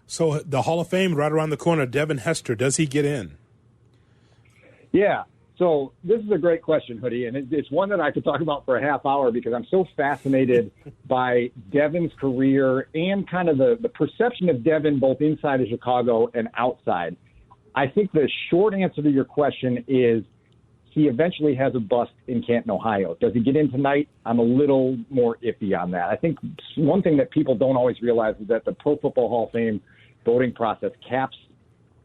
So the Hall of Fame right around the corner, Devin Hester, does he get in? Yeah. So this is a great question, Hoodie, and it's one that I could talk about for a half hour because I'm so fascinated by Devin's career and kind of the perception of Devin both inside of Chicago and outside. I think the short answer to your question is he eventually has a bust in Canton, Ohio. Does he get in tonight? I'm a little more iffy on that. I think one thing that people don't always realize is that the Pro Football Hall of Fame voting process caps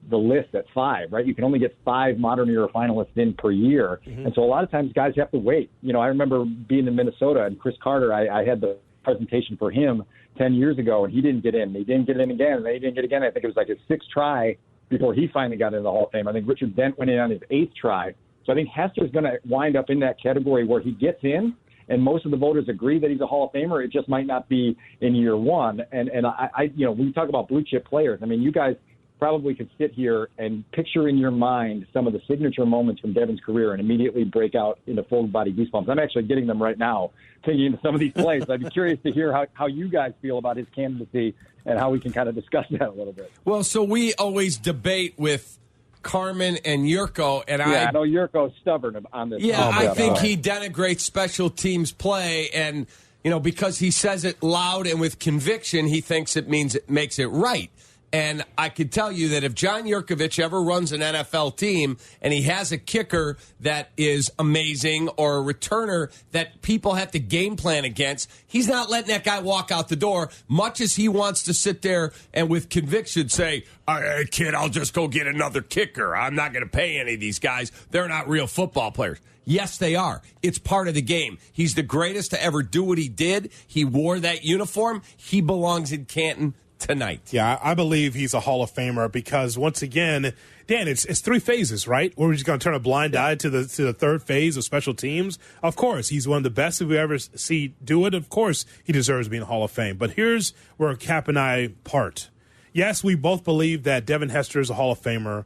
the list at 5, right? You can only get 5 modern era finalists in per year. Mm-hmm. And so a lot of times guys have to wait. You know, I remember being in Minnesota and Chris Carter, I had the presentation for him 10 years ago and he didn't get in. He didn't get in again. And he didn't get again. I think it was like his 6th try before he finally got into the Hall of Fame. I think Richard Dent went in on his 8th try. So I think Hester's going to wind up in that category where he gets in, and most of the voters agree that he's a Hall of Famer. It just might not be in year one. And I you know, when you talk about blue chip players, I mean, you guys probably could sit here and picture in your mind some of the signature moments from Devin's career and immediately break out into full body goosebumps. I'm actually getting them right now, thinking into some of these plays. I'd be curious to hear how you guys feel about his candidacy and how we can kind of discuss that a little bit. Well, so we always debate with Carmen and Yurko, and I know Yurko's stubborn on this. Yeah, I think he denigrates special teams play, and you know, because he says it loud and with conviction, he thinks it means it makes it right. And I could tell you that if John Yurkovich ever runs an NFL team and he has a kicker that is amazing or a returner that people have to game plan against, he's not letting that guy walk out the door, much as he wants to sit there and with conviction say, hey, kid, I'll just go get another kicker. I'm not going to pay any of these guys. They're not real football players. Yes, they are. It's part of the game. He's the greatest to ever do what he did. He wore that uniform. He belongs in Canton tonight. Yeah, I believe he's a Hall of Famer because once again, Dan, it's 3 phases, right? We're just going to turn a blind eye to the 3rd phase of special teams. Of course, he's one of the best that we ever see do it. Of course, he deserves to be in the Hall of Fame. But here's where Kap and I part. Yes, we both believe that Devin Hester is a Hall of Famer,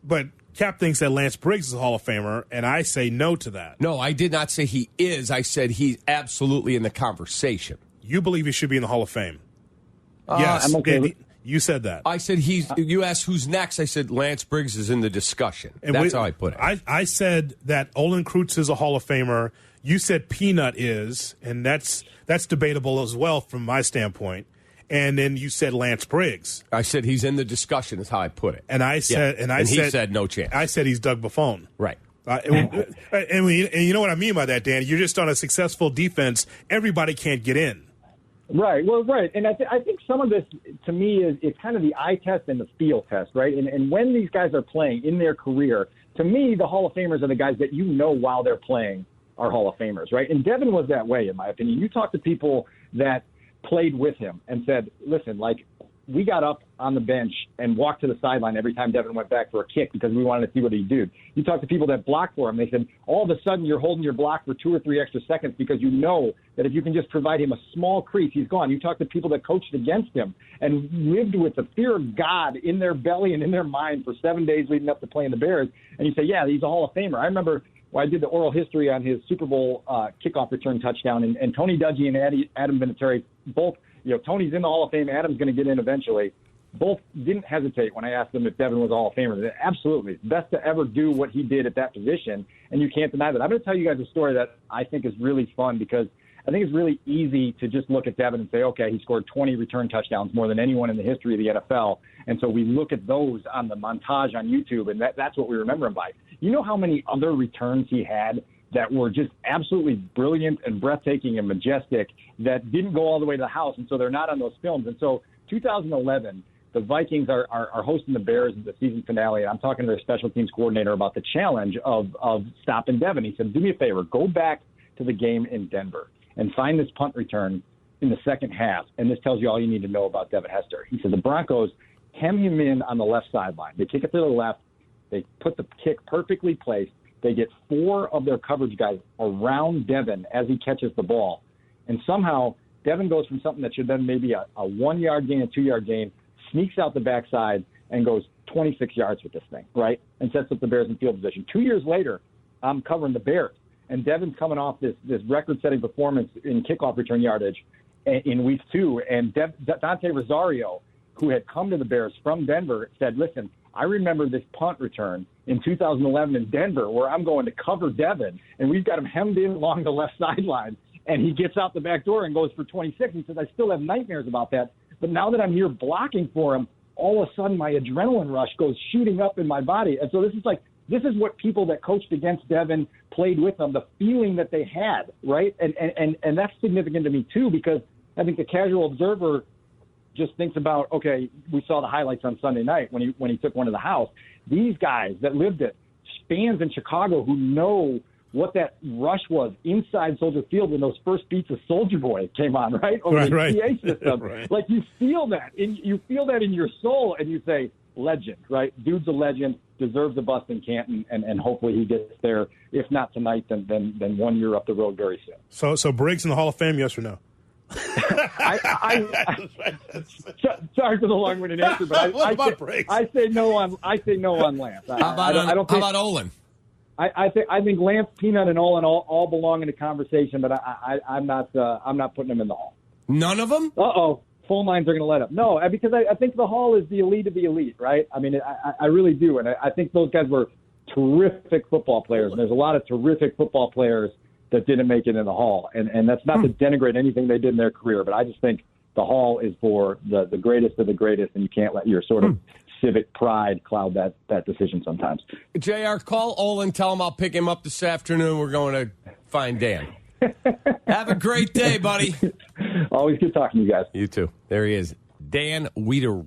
but Kap thinks that Lance Briggs is a Hall of Famer, and I say no to that. No, I did not say he is. I said he's absolutely in the conversation. You believe he should be in the Hall of Fame? Yes, I'm okay. You said that. I said you asked who's next. I said Lance Briggs is in the discussion. That's how I put it. I said that Olin Kreutz is a Hall of Famer. You said Peanut is, and that's debatable as well from my standpoint. And then you said Lance Briggs. I said he's in the discussion. Is how I put it. And I said, he said no chance. I said he's Doug Buffon. Right. And you know what I mean by that, Dan? You're just on a successful defense. Everybody can't get in. Right. Well, right. And I think some of this, to me, is kind of the eye test and the feel test, right? And when these guys are playing in their career, to me, the Hall of Famers are the guys that you know while they're playing are Hall of Famers, right? And Devin was that way, in my opinion. You talk to people that played with him and said, listen, like, we got up on the bench and walked to the sideline every time Devin went back for a kick because we wanted to see what he'd do. You talk to people that blocked for him. They said, all of a sudden you're holding your block for 2 or 3 extra seconds because you know that if you can just provide him a small crease, he's gone. You talk to people that coached against him and lived with the fear of God in their belly and in their mind for 7 days leading up to playing the Bears. And you say, yeah, he's a Hall of Famer. I remember when I did the oral history on his Super Bowl kickoff return touchdown, and Tony Dungy and Adam Vinatieri both, Tony's in the Hall of Fame. Adam's going to get in eventually. Both didn't hesitate when I asked them if Devin was a Hall of Famer. They said, absolutely. Best to ever do what he did at that position, and you can't deny that. I'm going to tell you guys a story that I think is really fun because I think it's really easy to just look at Devin and say, okay, he scored 20 return touchdowns, more than anyone in the history of the NFL. And so we look at those on the montage on YouTube, and that's what we remember him by. You know how many other returns he had that were just absolutely brilliant and breathtaking and majestic that didn't go all the way to the house, and so they're not on those films. And so 2011, the Vikings are hosting the Bears at the season finale, and I'm talking to their special teams coordinator about the challenge of stopping Devin. He said, do me a favor, go back to the game in Denver and find this punt return in the second half, and this tells you all you need to know about Devin Hester. He said the Broncos hem him in on the left sideline. They kick it to the left. They put the kick perfectly placed. They get 4 of their coverage guys around Devin as he catches the ball. And somehow Devin goes from something that should have been maybe a 1-yard gain, a 2-yard gain, sneaks out the backside and goes 26 yards with this thing, right? And sets up the Bears in field position. 2 years later, I'm covering the Bears. And Devin's coming off this record-setting performance in kickoff return yardage. in week 2, and Dante Rosario, who had come to the Bears from Denver, said, listen, I remember this punt return in 2011 in Denver where I'm going to cover Devin, and we've got him hemmed in along the left sideline, and he gets out the back door and goes for 26. He says, I still have nightmares about that, but now that I'm here blocking for him, all of a sudden my adrenaline rush goes shooting up in my body. And so this is what people that coached against Devin played with him, the feeling that they had, right? And that's significant to me too, because I think the casual observer just thinks about, okay, we saw the highlights on Sunday night when he took one to the house. These guys that lived it, fans in Chicago who know what that rush was inside Soldier Field when those first beats of Soldier Boy came on, right? Over the PA system. Right. Like you feel that in your soul, and you say, legend, right? Dude's a legend, deserves a bust in Canton, and hopefully he gets there. If not tonight, then 1 year up the road very soon. So Briggs in the Hall of Fame, yes or no? Sorry for the long-winded answer, but I say no on Lance. How about Olin? I think Lance, Peanut, and Olin all belong in the conversation, but I'm not putting them in the Hall. None of them? Phone lines are going to let up. No, because I think the Hall is the elite of the elite, right? I mean, I really do, and I think those guys were terrific football players, and there's a lot of terrific football players that didn't make it in the Hall. And that's not to denigrate anything they did in their career, but I just think the Hall is for the greatest of the greatest, and you can't let your sort of civic pride cloud that decision sometimes. JR, call Olin, tell him I'll pick him up this afternoon. We're going to find Dan. Have a great day, buddy. Always good talking to you guys. You too. There he is, Dan Wiederer.